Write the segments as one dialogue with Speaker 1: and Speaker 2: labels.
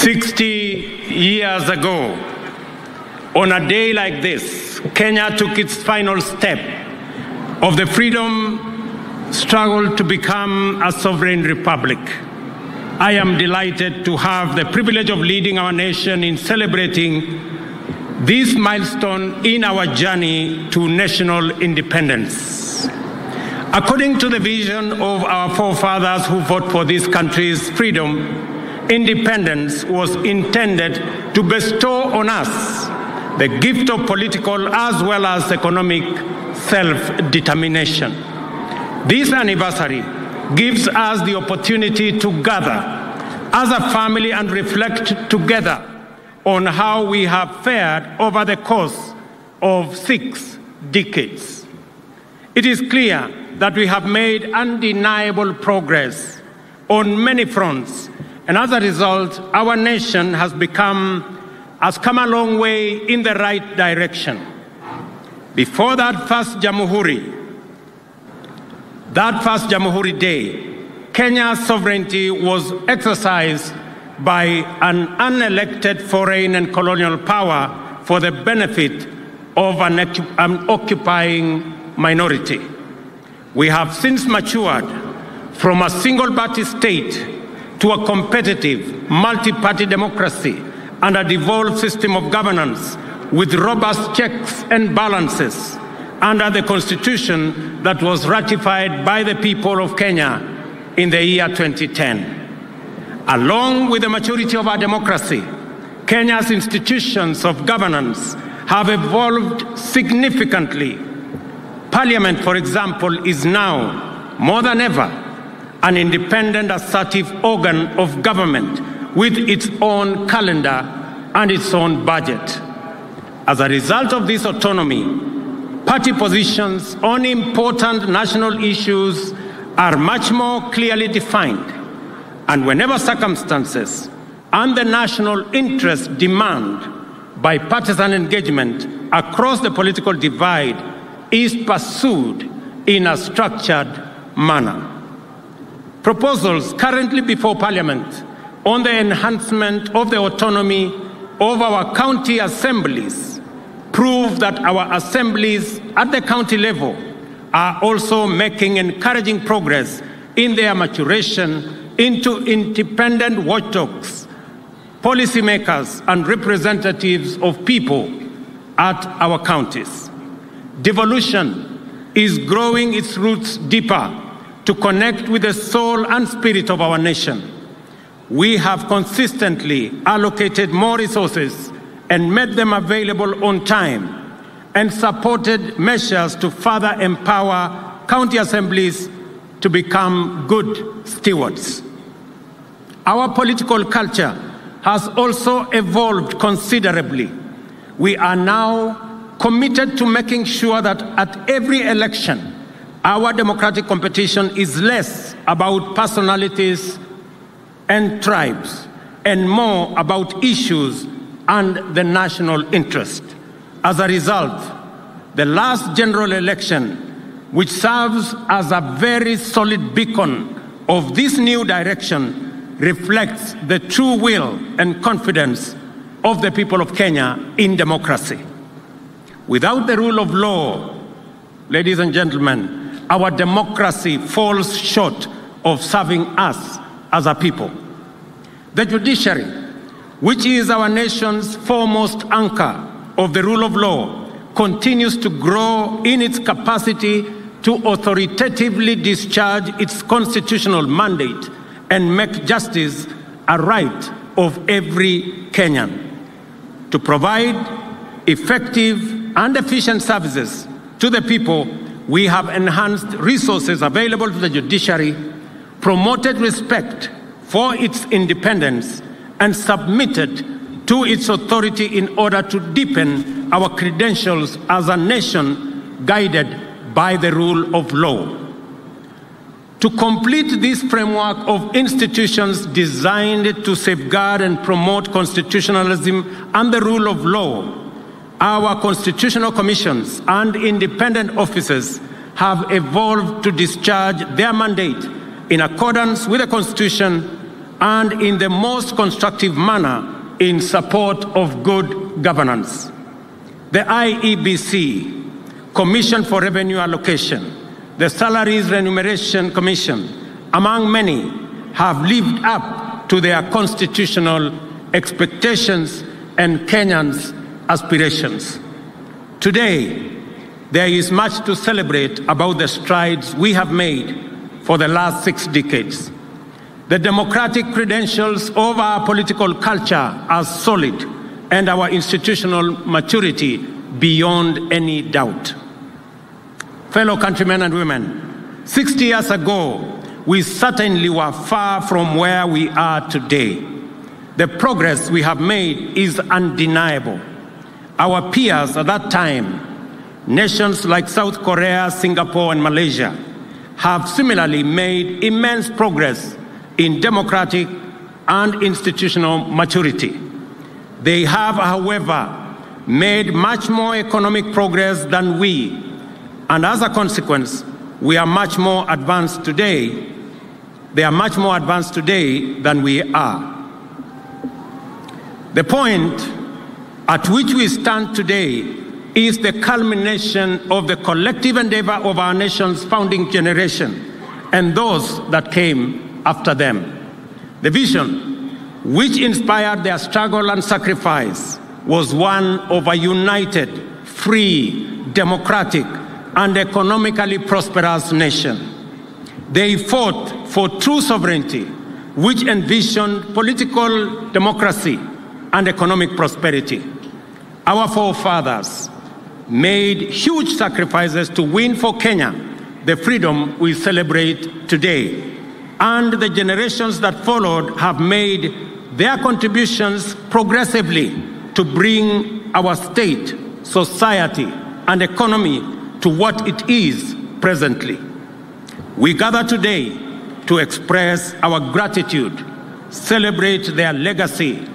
Speaker 1: 60 years ago, on a day like this, Kenya took its final step of the freedom struggle to become a sovereign republic. I am delighted to have the privilege of leading our nation in celebrating this milestone in our journey to national independence. According to the vision of our forefathers who fought for this country's freedom, independence was intended to bestow on us the gift of political as well as economic self-determination. This anniversary gives us the opportunity to gather as a family and reflect together on how we have fared over the course of 6 decades. It is clear that we have made undeniable progress on many fronts, and as a result, our nation has come a long way in the right direction. Before that first Jamhuri Day, Kenya's sovereignty was exercised by an unelected foreign and colonial power for the benefit of an occupying minority. We have since matured from a single-party state to a competitive, multi-party democracy and a devolved system of governance with robust checks and balances under the Constitution that was ratified by the people of Kenya in the year 2010. Along with the maturity of our democracy, Kenya's institutions of governance have evolved significantly. Parliament, for example, is now, more than ever, an independent, assertive organ of government with its own calendar and its own budget. As a result of this autonomy, party positions on important national issues are much more clearly defined, and whenever circumstances and the national interest demand bipartisan engagement across the political divide is pursued in a structured manner. Proposals currently before Parliament on the enhancement of the autonomy of our county assemblies prove that our assemblies at the county level are also making encouraging progress in their maturation into independent watchdogs, policymakers, and representatives of people at our counties. Devolution is growing its roots deeper to connect with the soul and spirit of our nation. We have consistently allocated more resources and made them available on time, and supported measures to further empower county assemblies to become good stewards. Our political culture has also evolved considerably. We are now committed to making sure that at every election, our democratic competition is less about personalities and tribes and more about issues and the national interest. As a result, the last general election, which serves as a very solid beacon of this new direction, reflects the true will and confidence of the people of Kenya in democracy. Without the rule of law, ladies and gentlemen, our democracy falls short of serving us as a people. The judiciary, which is our nation's foremost anchor of the rule of law, continues to grow in its capacity to authoritatively discharge its constitutional mandate and make justice a right of every Kenyan. To provide effective and efficient services to the people, we have enhanced resources available to the judiciary, promoted respect for its independence, and submitted to its authority in order to deepen our credentials as a nation guided by the rule of law. To complete this framework of institutions designed to safeguard and promote constitutionalism and the rule of law, our constitutional commissions and independent officers have evolved to discharge their mandate in accordance with the Constitution and in the most constructive manner in support of good governance. The IEBC, Commission for Revenue Allocation, the Salaries Remuneration Commission, among many, have lived up to their constitutional expectations and Kenyans' aspirations. Today, there is much to celebrate about the strides we have made for the last 6 decades. The democratic credentials of our political culture are solid and our institutional maturity beyond any doubt. Fellow countrymen and women, 60 years ago, we certainly were far from where we are today. The progress we have made is undeniable. Our peers at that time, nations like South Korea, Singapore, and Malaysia, have similarly made immense progress in democratic and institutional maturity. They have, however, made much more economic progress than we, and as a consequence, we are much more advanced today. They are much more advanced today than we are. The point at which we stand today is the culmination of the collective endeavor of our nation's founding generation and those that came after them. The vision, which inspired their struggle and sacrifice, was one of a united, free, democratic, and economically prosperous nation. They fought for true sovereignty, which envisioned political democracy and economic prosperity. Our forefathers made huge sacrifices to win for Kenya the freedom we celebrate today, and the generations that followed have made their contributions progressively to bring our state, society, and economy to what it is presently. We gather today to express our gratitude, celebrate their legacy,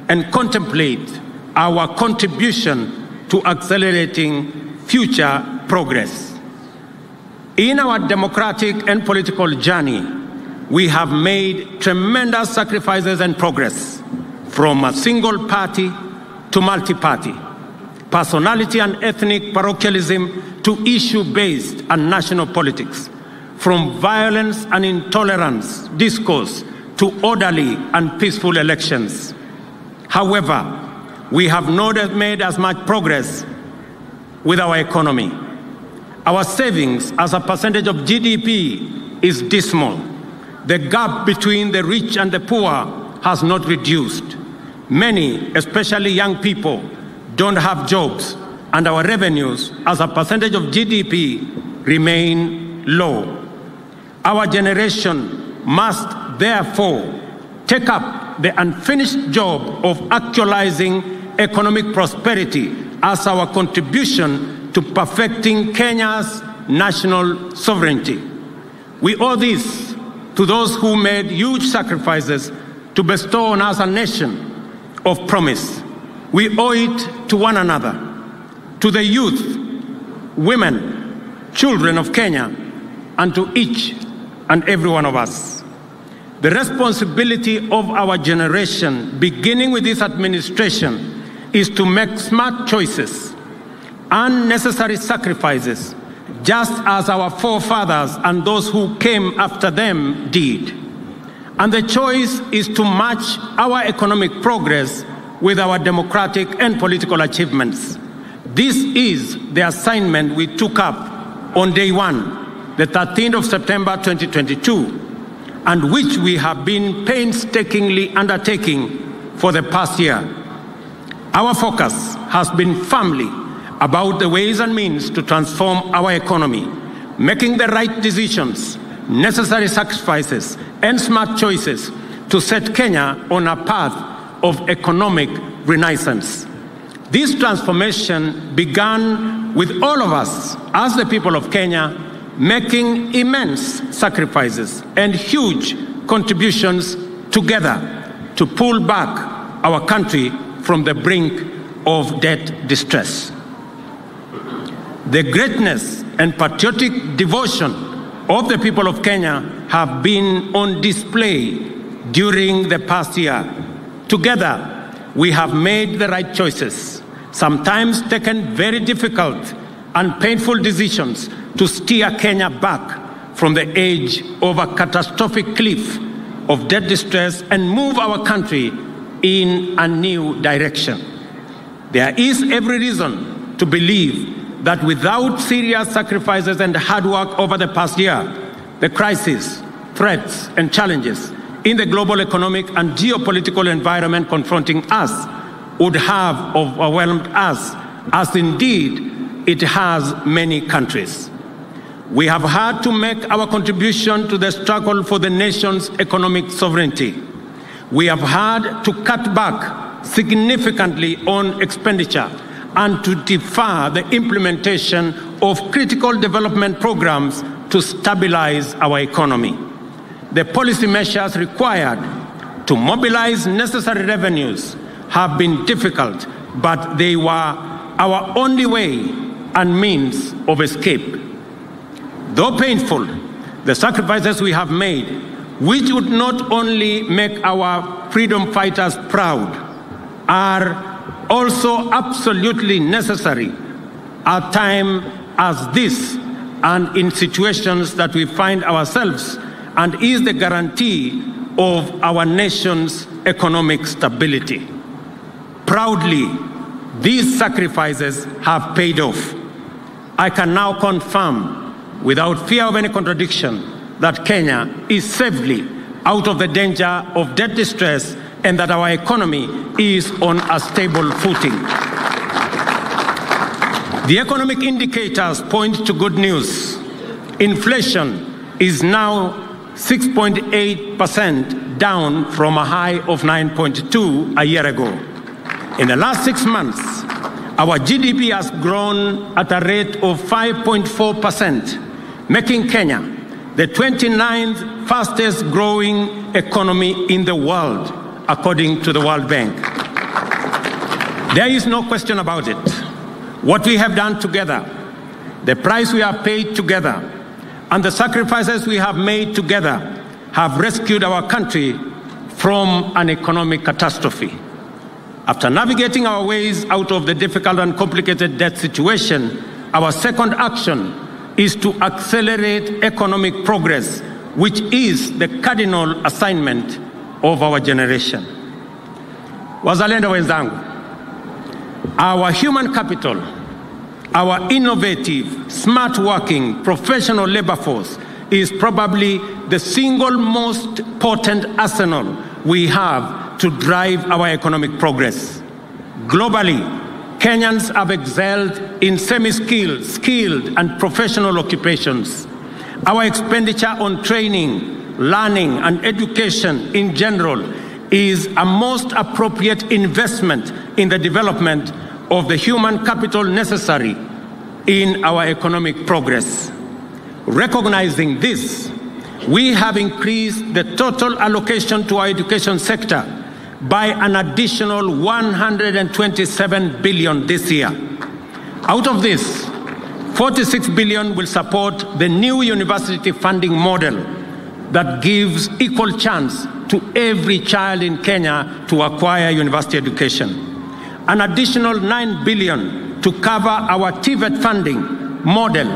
Speaker 1: and contemplate our contribution to accelerating future progress. In our democratic and political journey, we have made tremendous sacrifices and progress, from a single party to multi-party, personality and ethnic parochialism to issue-based and national politics, from violence and intolerance discourse to orderly and peaceful elections. However, we have not made as much progress with our economy. Our savings as a percentage of GDP is dismal. The gap between the rich and the poor has not reduced. Many, especially young people, don't have jobs, and our revenues as a percentage of GDP remain low. Our generation must therefore take up the unfinished job of actualizing economic prosperity as our contribution to perfecting Kenya's national sovereignty. We owe this to those who made huge sacrifices to bestow on us a nation of promise. We owe it to one another, to the youth, women, children of Kenya, and to each and every one of us. The responsibility of our generation, beginning with this administration, is to make smart choices and necessary sacrifices, just as our forefathers and those who came after them did. And the choice is to match our economic progress with our democratic and political achievements. This is the assignment we took up on day one, the 13th of September 2022, and which we have been painstakingly undertaking for the past year. Our focus has been firmly about the ways and means to transform our economy, making the right decisions, necessary sacrifices, and smart choices to set Kenya on a path of economic renaissance. This transformation began with all of us as the people of Kenya making immense sacrifices and huge contributions together to pull back our country from the brink of debt distress. The greatness and patriotic devotion of the people of Kenya have been on display during the past year. Together, we have made the right choices, sometimes taken very difficult and painful decisions to steer Kenya back from the edge of a catastrophic cliff of debt distress and move our country in a new direction. There is every reason to believe that without serious sacrifices and hard work over the past year, the crises, threats, and challenges in the global economic and geopolitical environment confronting us would have overwhelmed us, as indeed it has many countries. We have had to make our contribution to the struggle for the nation's economic sovereignty. We have had to cut back significantly on expenditure and to defer the implementation of critical development programs to stabilize our economy. The policy measures required to mobilize necessary revenues have been difficult, but they were our only way and means of escape. Though painful, the sacrifices we have made, which would not only make our freedom fighters proud, are also absolutely necessary at a time as this and in situations that we find ourselves, and is the guarantee of our nation's economic stability. Proudly, these sacrifices have paid off. I can now confirm, without fear of any contradiction, that Kenya is safely out of the danger of debt distress and that our economy is on a stable footing. The economic indicators point to good news. Inflation is now 6.8%, down from a high of 9.2% a year ago. In the last 6 months, our GDP has grown at a rate of 5.4%, making Kenya the 29th fastest growing economy in the world, according to the World Bank. There is no question about it. What we have done together, the price we have paid together, and the sacrifices we have made together have rescued our country from an economic catastrophe. After navigating our ways out of the difficult and complicated debt situation, our second action is to accelerate economic progress, which is the cardinal assignment of our generation. Wazalendo wenzangu, our human capital, our innovative, smart working, professional labor force is probably the single most potent arsenal we have to drive our economic progress. Globally, Kenyans have excelled in semi-skilled, skilled, and professional occupations. Our expenditure on training, learning, and education in general is a most appropriate investment in the development of the human capital necessary in our economic progress. Recognizing this, we have increased the total allocation to our education sector by an additional 127 billion this year. Out of this, 46 billion will support the new university funding model that gives equal chance to every child in Kenya to acquire university education. An additional 9 billion to cover our TVET funding model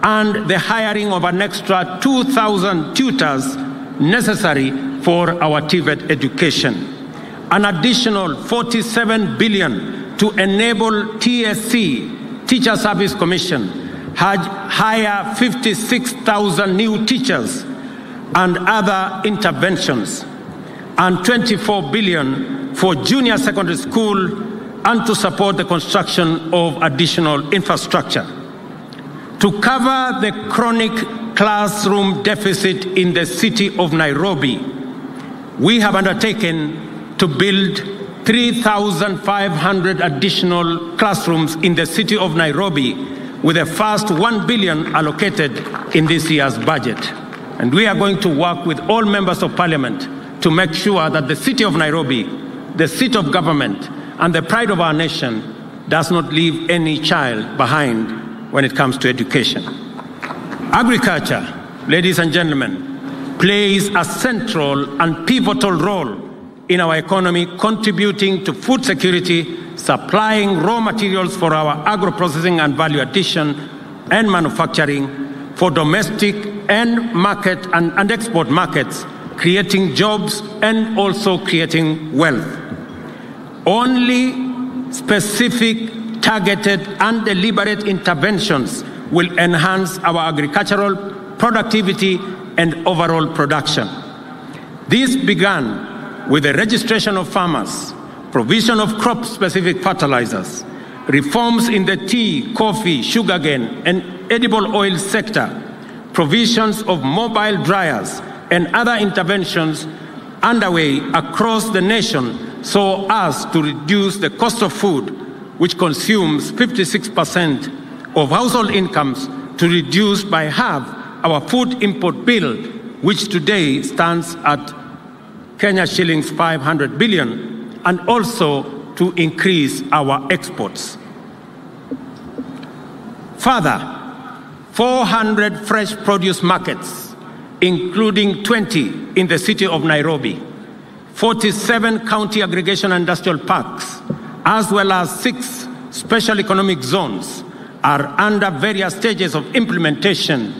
Speaker 1: and the hiring of an extra 2,000 tutors necessary for our TVET education. An additional 47 billion to enable TSC, Teacher Service Commission, hire 56,000 new teachers and other interventions, and 24 billion for junior secondary school and to support the construction of additional infrastructure. To cover the chronic classroom deficit in the city of Nairobi, we have undertaken to build 3,500 additional classrooms in the city of Nairobi, with the first 1 billion allocated in this year's budget. And we are going to work with all members of parliament to make sure that the city of Nairobi, the seat of government, and the pride of our nation does not leave any child behind when it comes to education. Agriculture, ladies and gentlemen, plays a central and pivotal role in our economy, contributing to food security, supplying raw materials for our agro-processing and value addition and manufacturing for domestic and market and export markets, creating jobs and also creating wealth. Only specific, targeted, and deliberate interventions will enhance our agricultural productivity and overall production. This began with the registration of farmers, provision of crop-specific fertilizers, reforms in the tea, coffee, sugarcane, and edible oil sector, provisions of mobile dryers, and other interventions underway across the nation so as to reduce the cost of food, which consumes 56% of household incomes, to reduce by half our food import bill, which today stands at Kenya shillings 500 billion, and also to increase our exports. Further, 400 fresh produce markets, including 20 in the city of Nairobi, 47 county aggregation industrial parks, as well as 6 special economic zones, are under various stages of implementation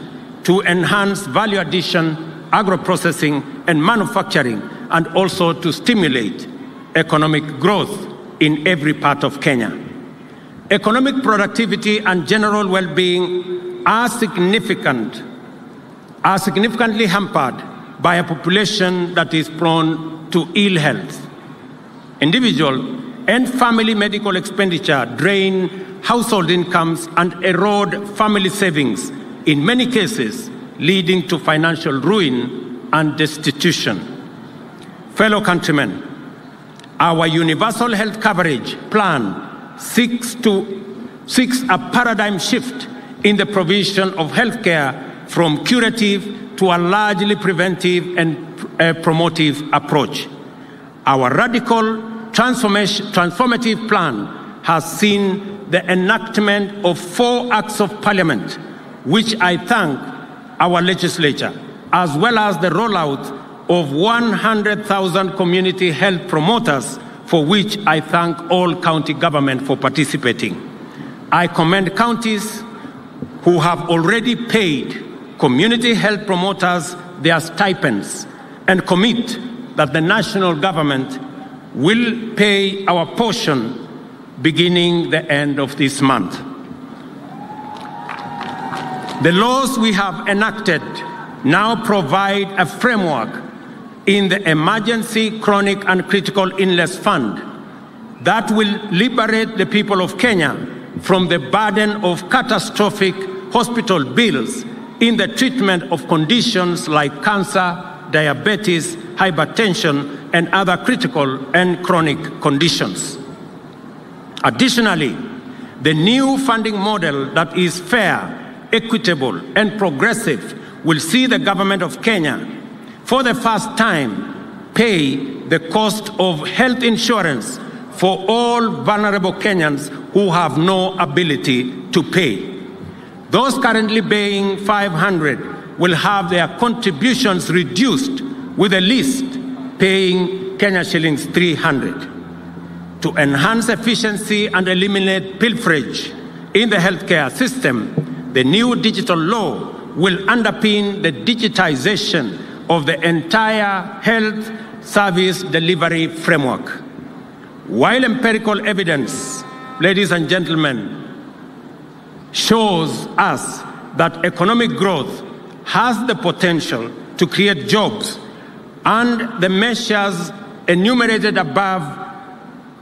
Speaker 1: to enhance value addition, agro-processing, and manufacturing, and also to stimulate economic growth in every part of Kenya. Economic productivity and general well-being are significantly hampered by a population that is prone to ill health. Individual and family medical expenditure drain household incomes and erode family savings, in many cases leading to financial ruin and destitution. Fellow countrymen, our universal health coverage plan seeks a paradigm shift in the provision of health care from curative to a largely preventive and promotive approach. Our radical transformative plan has seen the enactment of 4 acts of parliament, which I thank our legislature, as well as the rollout of 100,000 community health promoters, for which I thank all county government for participating. I commend counties who have already paid community health promoters their stipends and commit that the national government will pay our portion beginning the end of this month. The laws we have enacted now provide a framework in the Emergency, Chronic and Critical Illness Fund that will liberate the people of Kenya from the burden of catastrophic hospital bills in the treatment of conditions like cancer, diabetes, hypertension, and other critical and chronic conditions. Additionally, the new funding model that is fair, equitable, and progressive will see the government of Kenya, for the first time, pay the cost of health insurance for all vulnerable Kenyans who have no ability to pay. Those currently paying 500 will have their contributions reduced, with the least paying Kenya shillings 300. To enhance efficiency and eliminate pilferage in the healthcare system, the new digital law will underpin the digitization of the entire health service delivery framework. While empirical evidence, ladies and gentlemen, shows us that economic growth has the potential to create jobs, and the measures enumerated above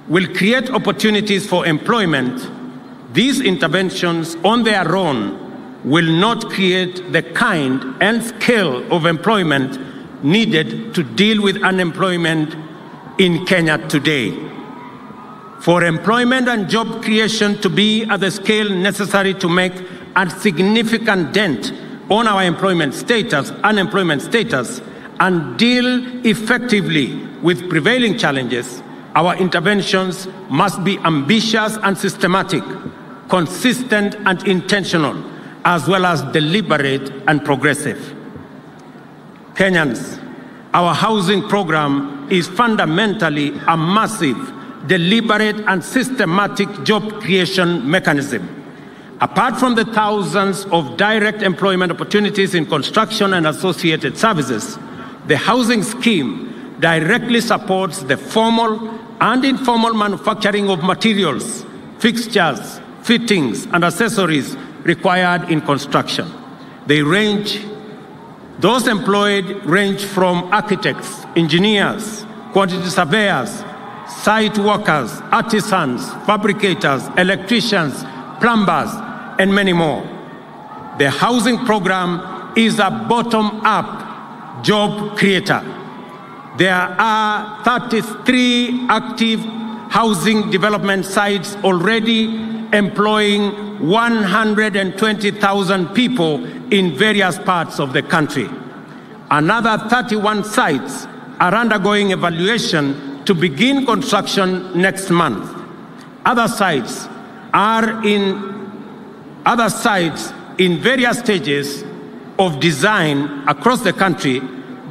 Speaker 1: will create opportunities for employment, these interventions on their own will not create the kind and scale of employment needed to deal with unemployment in Kenya today. For employment and job creation to be at the scale necessary to make a significant dent on our unemployment status, and deal effectively with prevailing challenges, our interventions must be ambitious and systematic, consistent and intentional, as well as deliberate and progressive. Kenyans, our housing program is fundamentally a massive, deliberate, and systematic job creation mechanism. Apart from the thousands of direct employment opportunities in construction and associated services, the housing scheme directly supports the formal and informal manufacturing of materials, fixtures, fittings, and accessories required in construction. Those employed range from architects, engineers, quantity surveyors, site workers, artisans, fabricators, electricians, plumbers, and many more. The housing program is a bottom-up job creator. There are 33 active housing development sites already employing 120,000 people in various parts of the country. Another 31 sites are undergoing evaluation to begin construction next month. Other sites in various stages of design across the country.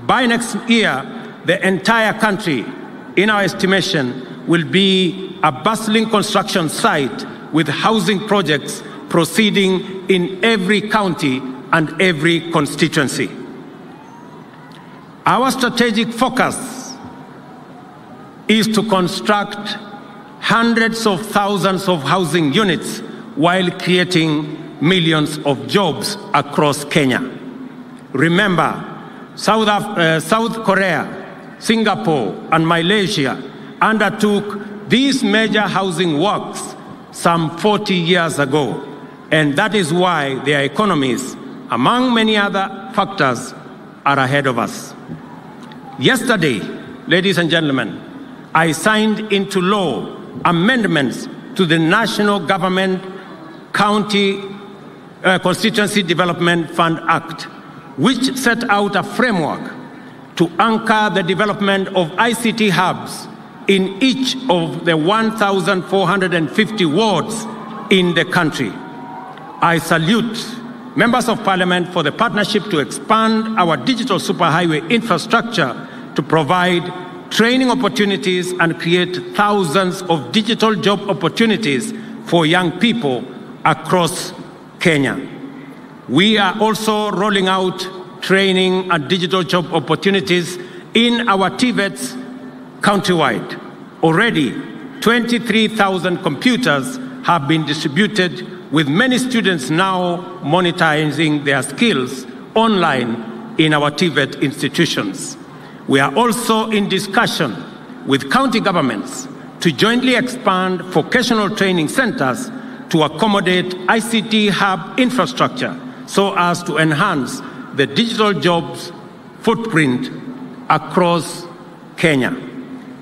Speaker 1: By next year, the entire country, in our estimation, will be a bustling construction site with housing projects proceeding in every county and every constituency. Our strategic focus is to construct hundreds of thousands of housing units while creating millions of jobs across Kenya. Remember, South Korea, Singapore, and Malaysia undertook these major housing works some 40 years ago, and that is why their economies, among many other factors, are ahead of us. Yesterday, ladies and gentlemen, I signed into law amendments to the National Government County Constituency Development Fund Act, which set out a framework to anchor the development of ICT hubs in each of the 1,450 wards in the country. I salute members of Parliament for the partnership to expand our digital superhighway infrastructure to provide training opportunities and create thousands of digital job opportunities for young people across Kenya. We are also rolling out training and digital job opportunities in our TVETs countywide. Already, 23,000 computers have been distributed, with many students now monetizing their skills online in our TVET institutions. We are also in discussion with county governments to jointly expand vocational training centers to accommodate ICT hub infrastructure so as to enhance the digital jobs footprint across Kenya.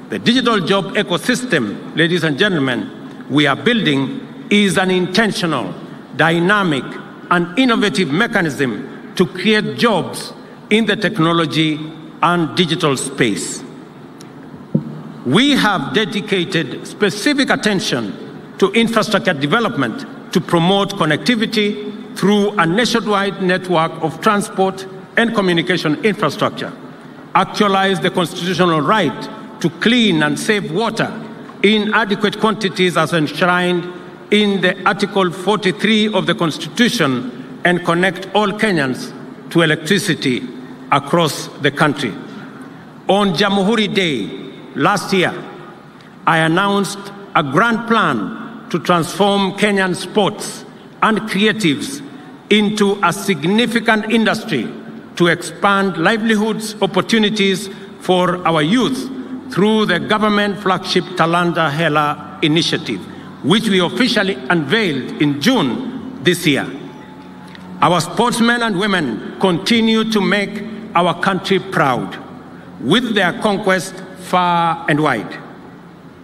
Speaker 1: The digital job ecosystem, ladies and gentlemen, we are building is an intentional, dynamic, and innovative mechanism to create jobs in the technology and digital space. We have dedicated specific attention to infrastructure development to promote connectivity through a nationwide network of transport and communication infrastructure, actualize the constitutional right to clean and safe water in adequate quantities as enshrined in the Article 43 of the Constitution, and connect all Kenyans to electricity across the country. On Jamhuri Day last year, I announced a grand plan to transform Kenyan sports and creatives into a significant industry to expand livelihoods opportunities for our youth through the government flagship Talanta Hela initiative, which we officially unveiled in June this year. Our sportsmen and women continue to make our country proud with their conquest far and wide.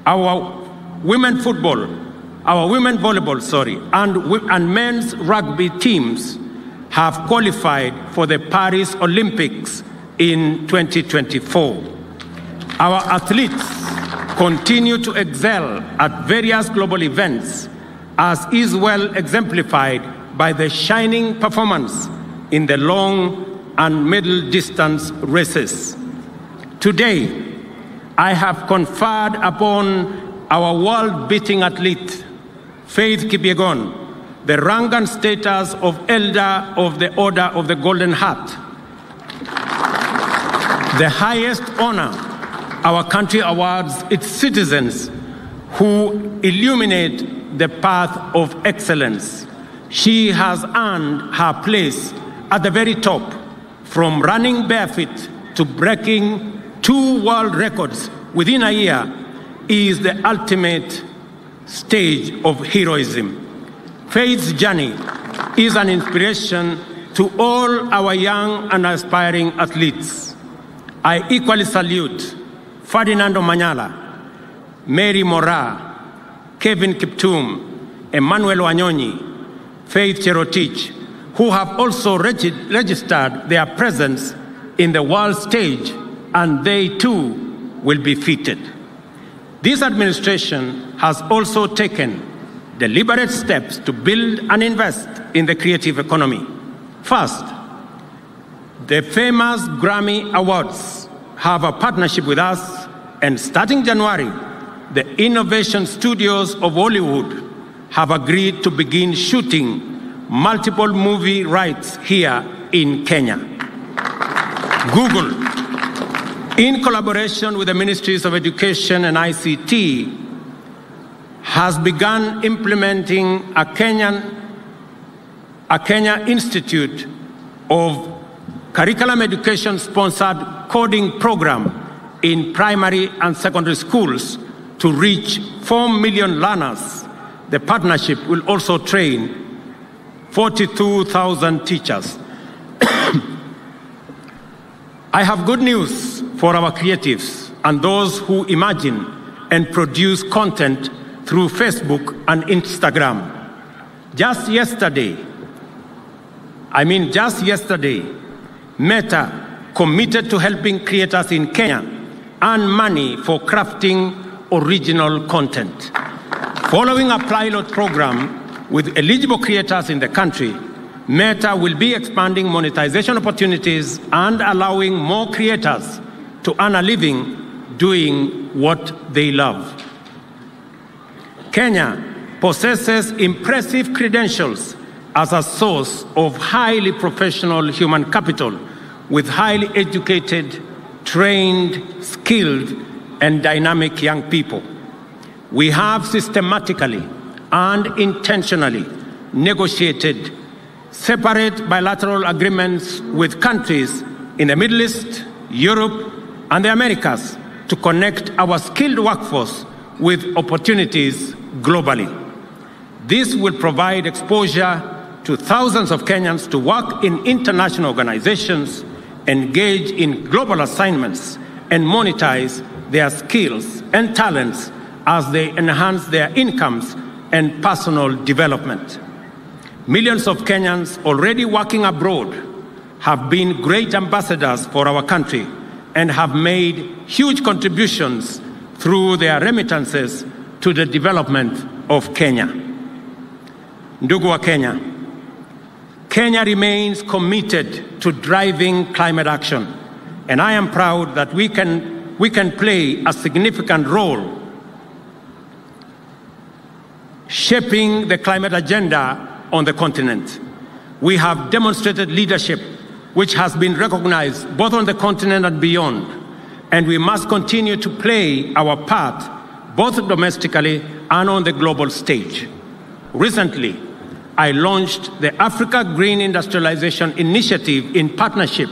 Speaker 1: Our women volleyball, and men's rugby teams have qualified for the Paris Olympics in 2024. Our athletes continue to excel at various global events, as is well exemplified by the shining performance in the long and middle distance races. Today, I have conferred upon our world-beating athlete, Faith Kipyegon, the rank and status of Elder of the Order of the Golden Heart, the highest honor our country awards its citizens who illuminate the path of excellence. She has earned her place at the very top, from running barefoot to breaking 2 world records within a year, is the ultimate stage of heroism. Faith's journey is an inspiration to all our young and aspiring athletes. I equally salute Ferdinando Manyala, Mary Moraa, Kevin Kiptum, Emmanuel Wanyonyi, Faith Cherotich, who have also registered their presence in the world stage, and they too will be fitted. This administration has also taken deliberate steps to build and invest in the creative economy. First, the famous Grammy Awards have a partnership with us, and starting January, the Innovation Studios of Hollywood have agreed to begin shooting multiple movie rights here in Kenya. Google, in collaboration with the Ministries of Education and ICT, has begun implementing a Kenya Institute of Curriculum Education-sponsored coding program in primary and secondary schools to reach 4 million learners. The partnership will also train 42,000 teachers. I have good news for our creatives and those who imagine and produce content through Facebook and Instagram. Just yesterday, Meta committed to helping creators in Kenya earn money for crafting original content. Following a pilot program with eligible creators in the country, Meta will be expanding monetization opportunities and allowing more creators to earn a living doing what they love. Kenya possesses impressive credentials as a source of highly professional human capital with highly educated, trained, skilled, and dynamic young people. We have systematically and intentionally negotiated separate bilateral agreements with countries in the Middle East, Europe, and the Americas to connect our skilled workforce with opportunities globally. This will provide exposure to thousands of Kenyans to work in international organizations, engage in global assignments, and monetize their skills and talents as they enhance their incomes and personal development. Millions of Kenyans already working abroad have been great ambassadors for our country and have made huge contributions through their remittances to the development of Kenya. Ndugu wa Kenya, Kenya remains committed to driving climate action, and I am proud that we can play a significant role shaping the climate agenda on the continent. We have demonstrated leadership which has been recognized both on the continent and beyond, and we must continue to play our part both domestically and on the global stage. Recently, I launched the Africa Green Industrialization Initiative in partnership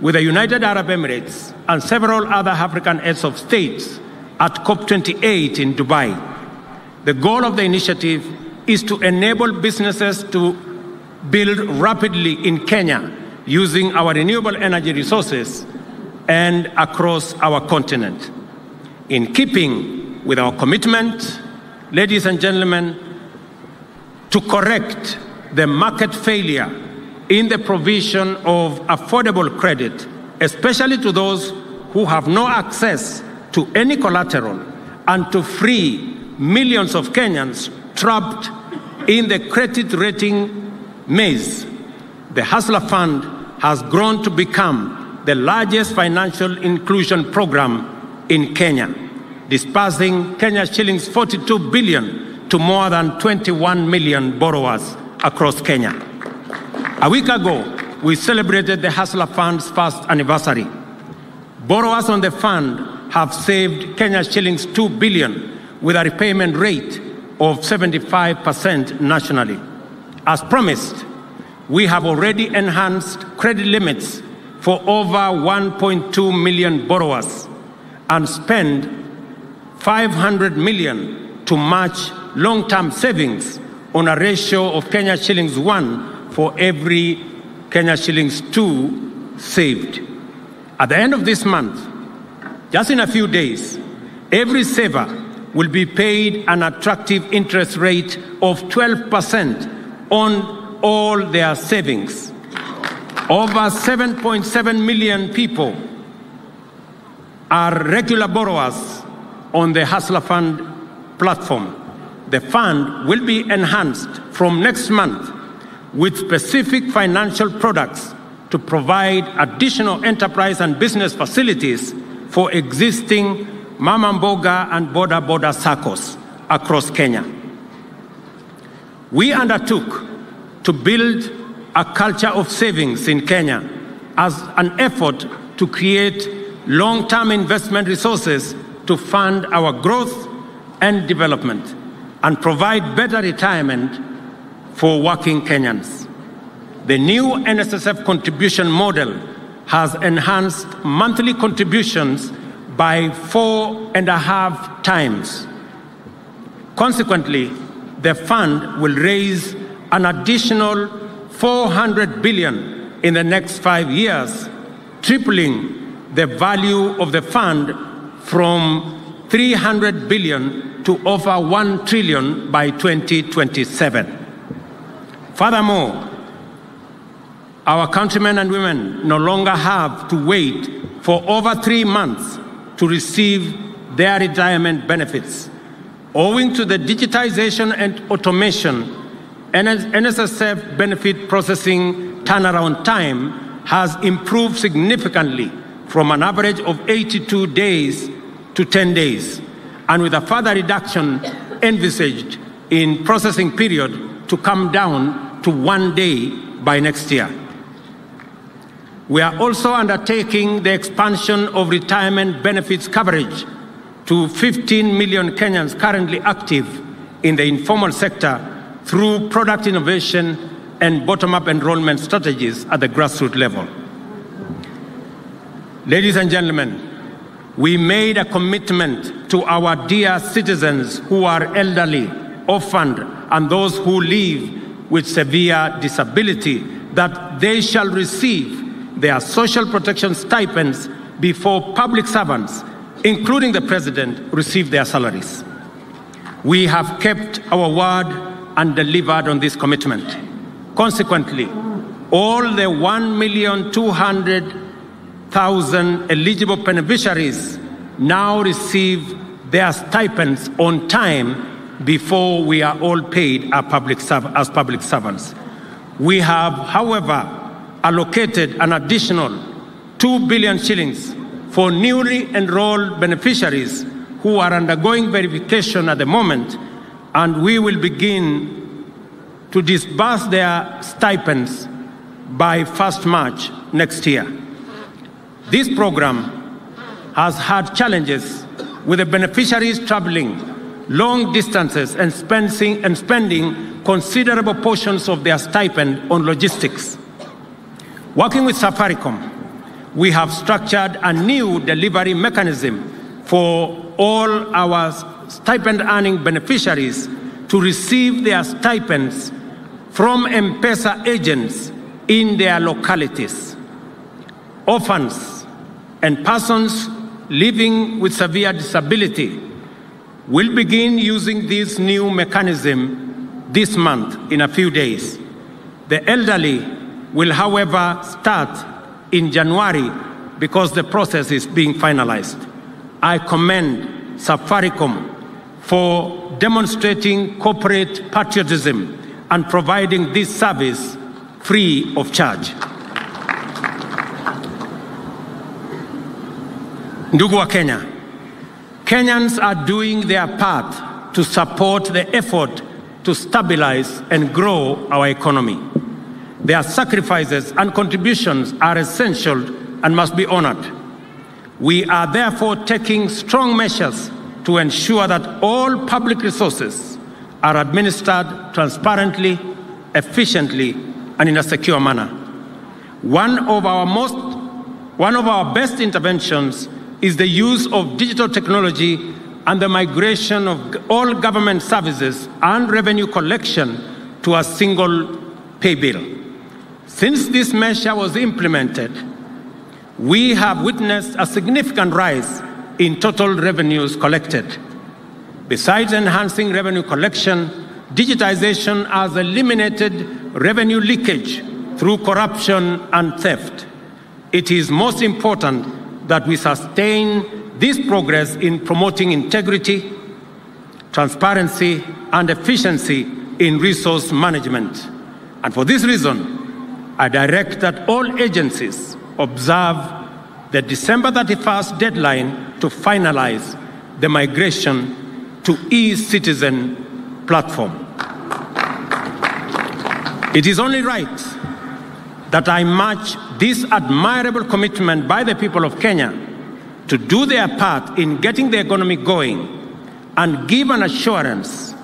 Speaker 1: with the United Arab Emirates and several other African heads of states at COP28 in Dubai. The goal of the initiative is to enable businesses to build rapidly in Kenya using our renewable energy resources and across our continent. In keeping with our commitment, ladies and gentlemen, to correct the market failure in the provision of affordable credit, especially to those who have no access to any collateral, and to free millions of Kenyans trapped in the credit rating maze, the Hustler Fund has grown to become the largest financial inclusion program in Kenya, disbursing Kenya shillings 42 billion to more than 21 million borrowers across Kenya. A week ago, we celebrated the Hustler Fund's first anniversary. Borrowers on the fund have saved Kenya shillings 2 billion with a repayment rate of 75% nationally. As promised, we have already enhanced credit limits for over 1.2 million borrowers and spent 500 million to match long-term savings on a ratio of Kenya shillings 1 for every Kenya shillings 2 saved. At the end of this month, just in a few days, every saver will be paid an attractive interest rate of 12% on all their savings. Over 7.7 million people are regular borrowers on the Hustler Fund platform. The fund will be enhanced from next month with specific financial products to provide additional enterprise and business facilities for existing Mama Mboga and Boda Boda SACCOs across Kenya. We undertook to build a culture of savings in Kenya as an effort to create long-term investment resources to fund our growth and development and provide better retirement for working Kenyans. The new NSSF contribution model has enhanced monthly contributions by 4.5 times. Consequently, the fund will raise an additional 400 billion in the next 5 years, tripling the value of the fund from 300 billion to over 1 trillion by 2027. Furthermore, our countrymen and women no longer have to wait for over 3 months to receive their retirement benefits. Owing to the digitization and automation, NSSF benefit processing turnaround time has improved significantly from an average of 82 days to 10 days, and with a further reduction envisaged in processing period to come down to 1 day by next year. We are also undertaking the expansion of retirement benefits coverage to 15 million Kenyans currently active in the informal sector through product innovation and bottom-up enrollment strategies at the grassroots level. Ladies and gentlemen, we made a commitment to our dear citizens who are elderly, orphaned, and those who live with severe disability that they shall receive their social protection stipends before public servants, including the president, receive their salaries. We have kept our word and delivered on this commitment. Consequently, all the 1,200,000 eligible beneficiaries now receive their stipends on time before we are all paid as public servants. We have, however, allocated an additional 2 billion shillings for newly enrolled beneficiaries who are undergoing verification at the moment, and we will begin to disburse their stipends by 1st March next year. This program has had challenges with the beneficiaries traveling long distances and spending considerable portions of their stipend on logistics. Working with Safaricom, we have structured a new delivery mechanism for all our stipend-earning beneficiaries to receive their stipends from M-Pesa agents in their localities. Orphans and persons living with severe disability will begin using this new mechanism this month in a few days. The elderly will, however, start in January because the process is being finalized. I commend Safaricom for demonstrating corporate patriotism and providing this service free of charge. Ndugu wa Kenya, Kenyans are doing their part to support the effort to stabilize and grow our economy. Their sacrifices and contributions are essential and must be honored. We are therefore taking strong measures to ensure that all public resources are administered transparently, efficiently, and in a secure manner. One of our best interventions is the use of digital technology and the migration of all government services and revenue collection to a single pay bill. Since this measure was implemented, we have witnessed a significant rise in total revenues collected. Besides enhancing revenue collection, digitization has eliminated revenue leakage through corruption and theft. It is most important that we sustain this progress in promoting integrity, transparency, and efficiency in resource management. And for this reason, I direct that all agencies observe the December 31st deadline to finalize the migration to e-Citizen platform. It is only right that I match this admirable commitment by the people of Kenya to do their part in getting the economy going and give an assurance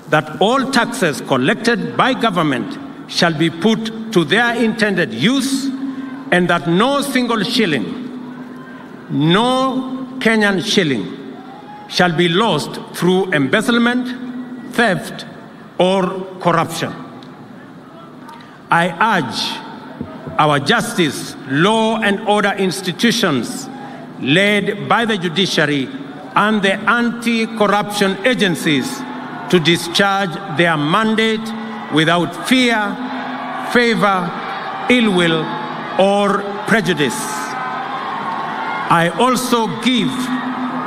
Speaker 1: that all taxes collected by government shall be put to their intended use and that no single shilling, no Kenyan shilling, shall be lost through embezzlement, theft, or corruption. I urge our justice, law, and order institutions led by the judiciary and the anti-corruption agencies to discharge their mandate without fear, favor, ill will, or prejudice. I also give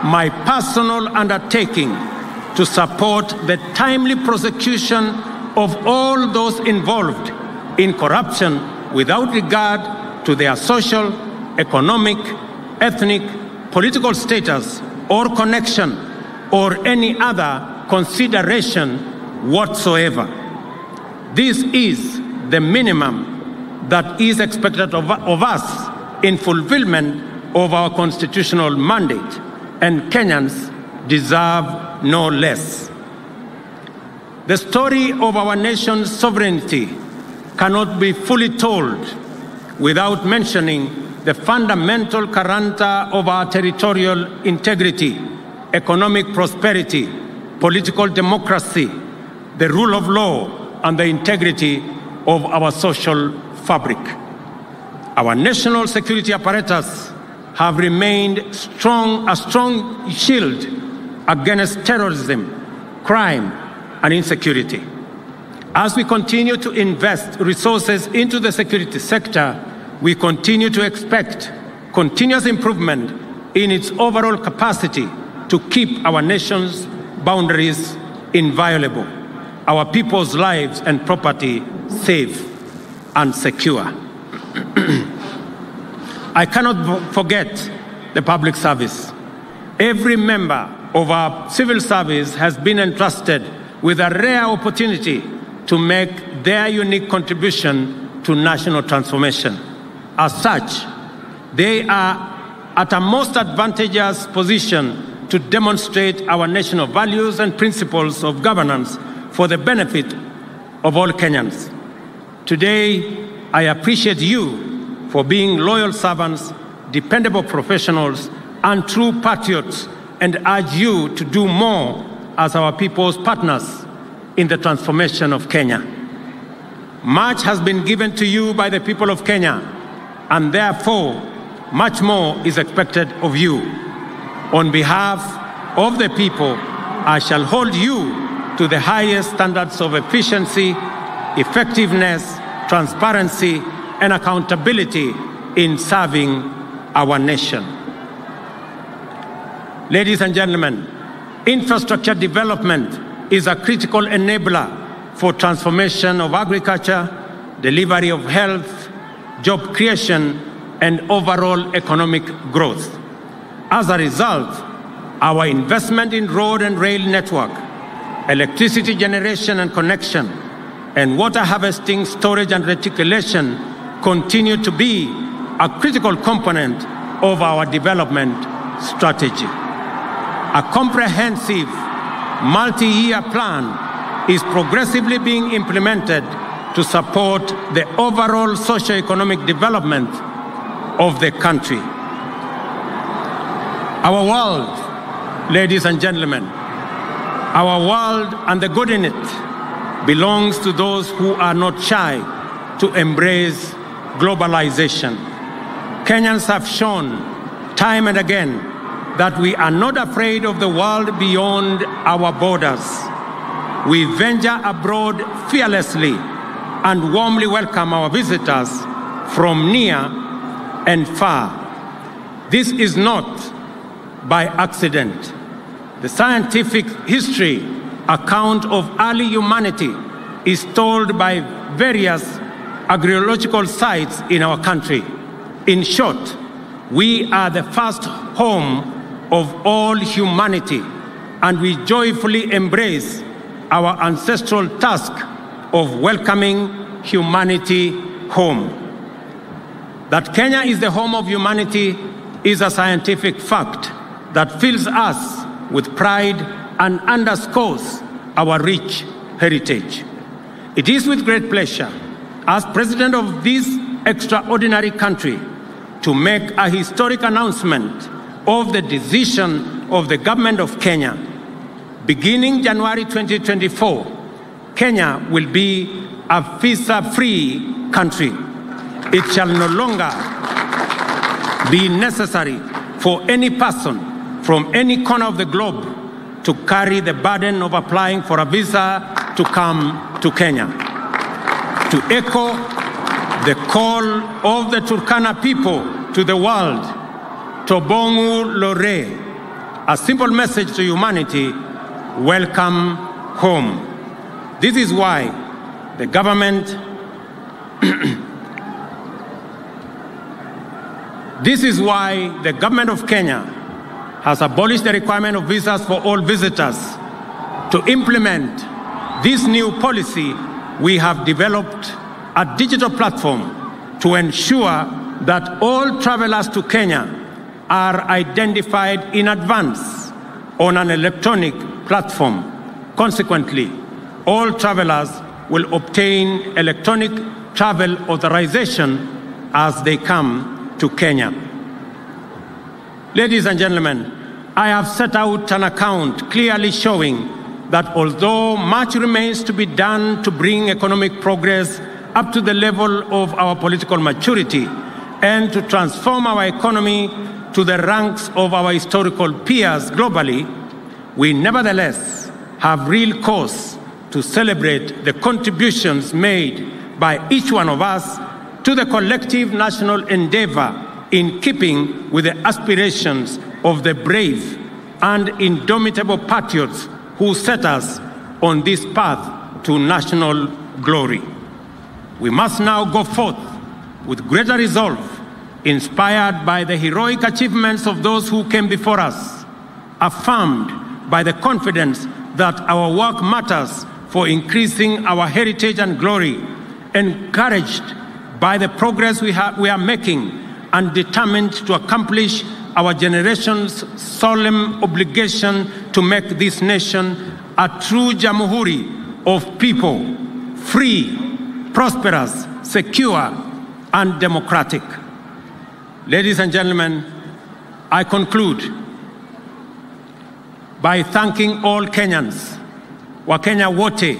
Speaker 1: my personal undertaking to support the timely prosecution of all those involved in corruption without regard to their social, economic, ethnic, political status, or connection, or any other consideration whatsoever. This is the minimum that is expected of us in fulfillment of our constitutional mandate, and Kenyans deserve no less. The story of our nation's sovereignty cannot be fully told without mentioning the fundamental character of our territorial integrity, economic prosperity, political democracy, the rule of law, and the integrity of our social fabric. Our national security apparatus have remained a strong shield against terrorism, crime, and insecurity. As we continue to invest resources into the security sector, we continue to expect continuous improvement in its overall capacity to keep our nation's boundaries inviolable, our people's lives and property safe and secure. I cannot forget the public service. Every member of our civil service has been entrusted with a rare opportunity to make their unique contribution to national transformation. As such, they are at a most advantageous position to demonstrate our national values and principles of governance for the benefit of all Kenyans. Today, I appreciate you for being loyal servants, dependable professionals, and true patriots, and urge you to do more as our people's partners in the transformation of Kenya. Much has been given to you by the people of Kenya, and therefore, much more is expected of you. On behalf of the people, I shall hold you to the highest standards of efficiency, effectiveness, transparency, and accountability in serving our nation. Ladies and gentlemen, infrastructure development is a critical enabler for transformation of agriculture, delivery of health, job creation, and overall economic growth. As a result, our investment in road and rail network, electricity generation and connection, and water harvesting, storage, and reticulation continue to be a critical component of our development strategy. A comprehensive multi-year plan is progressively being implemented to support the overall socio-economic development of the country. Our world, ladies and gentlemen, our world and the good in it belongs to those who are not shy to embrace globalization. Kenyans have shown time and again that we are not afraid of the world beyond our borders. We venture abroad fearlessly and warmly welcome our visitors from near and far. This is not by accident. The scientific history account of early humanity is told by various archaeological sites in our country. In short, we are the first home of all humanity, and we joyfully embrace our ancestral task of welcoming humanity home. That Kenya is the home of humanity is a scientific fact that fills us with pride and underscores our rich heritage. It is with great pleasure, as President of this extraordinary country, to make a historic announcement of the decision of the government of Kenya. Beginning January 2024, Kenya will be a visa-free country. It shall no longer be necessary for any person from any corner of the globe to carry the burden of applying for a visa to come to Kenya. To echo the call of the Turkana people to the world, Tobongu Lore, a simple message to humanity: welcome home. This is why the government of Kenya has abolished the requirement of visas for all visitors. To implement this new policy, we have developed a digital platform to ensure that all travelers to Kenya are identified in advance on an electronic platform. Consequently, all travelers will obtain electronic travel authorization as they come to Kenya. Ladies and gentlemen, I have set out an account clearly showing that although much remains to be done to bring economic progress up to the level of our political maturity and to transform our economy to the ranks of our historical peers globally, we nevertheless have real cause to celebrate the contributions made by each one of us to the collective national endeavor in keeping with the aspirations of the brave and indomitable patriots who set us on this path to national glory. We must now go forth with greater resolve, inspired by the heroic achievements of those who came before us, affirmed by the confidence that our work matters for increasing our heritage and glory, encouraged by the progress we are making, and determined to accomplish our generation's solemn obligation to make this nation a true jamhuri of people, free, prosperous, secure, and democratic. Ladies and gentlemen, I conclude by thanking all Kenyans, Wakenya wote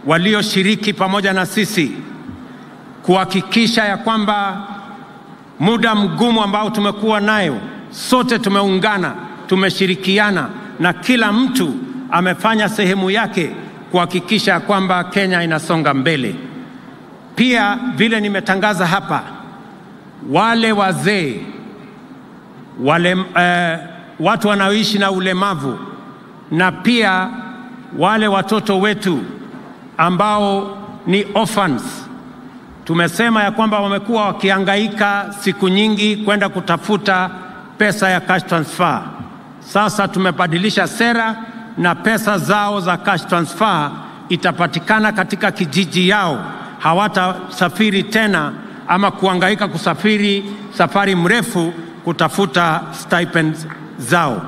Speaker 1: walioshiriki pamoja na sisi kuhakikisha ya kwamba muda mgumu ambao tumekuwa nayo, sote tumeungana, tumeshirikiana na kila mtu amefanya sehemu yake kuhakikisha kwamba Kenya inasonga mbele. Pia vile nimetangaza hapa, wale wazee, wale watu wanaoishi na ulemavu, na pia wale watoto wetu ambao ni orphans, tumesema ya kwamba wamekuwa wakihangaika siku nyingi kwenda kutafuta pesa ya cash transfer. Sasa tumebadilisha sera na pesa zao za cash transfer itapatikana katika kijiji yao. Hawatasafiri tena ama kuhangaika kusafiri safari mrefu kutafuta stipends zao.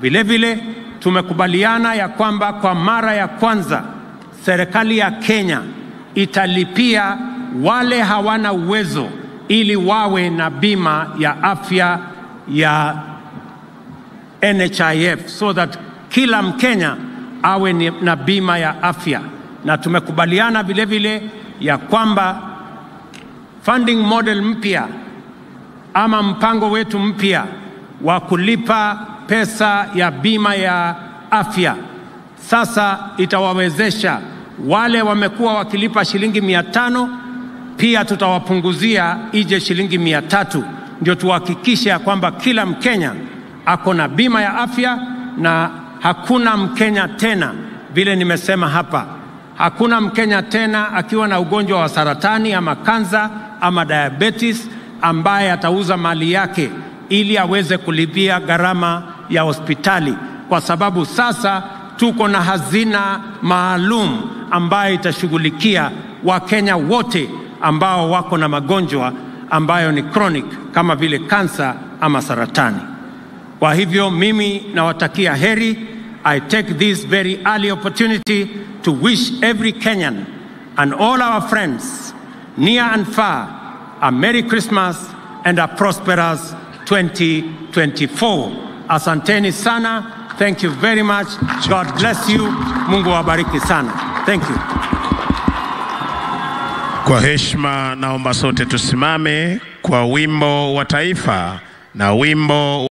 Speaker 1: Vile vile tumekubaliana ya kwamba kwa mara ya kwanza serikali ya Kenya italipia wale hawana uwezo ili wawe na bima ya afya ya NHIF, so that kila Mkenya awe na bima ya afya. Na tumekubaliana vile vile ya kwamba funding model mpya ama mpango wetu mpya wa kulipa pesa ya bima ya afya sasa itawawezesha wale wamekuwa wakilipa shilingi 500, pia tutawapunguzia ije shilingi 300, ndio tuhakikishe ya kwamba kila Mkenya ako na bima ya afya. Na hakuna Mkenya tena, vile nimesema hapa, hakuna Mkenya tena akiwa na ugonjwa wa saratani ama kansa ama diabetes ambaye atauza mali yake ili aweze kulipia gharama ya hospitali, kwa sababu sasa tuko na hazina maalum ambayo itashughulikia Wakenya wote ambao wako na magonjwa ambayo ni chronic kama vile kansa ama saratani. Kwa hivyo mimi nawatakia heri. I take this very early opportunity to wish every Kenyan and all our friends near and far a Merry Christmas and a prosperous 2024. Asanteni sana. Thank you very much. God bless you. Mungu wabariki sana. Thank you.
Speaker 2: Kwa heshima naomba sote tusimame kwa wimbo wa taifa na wimbo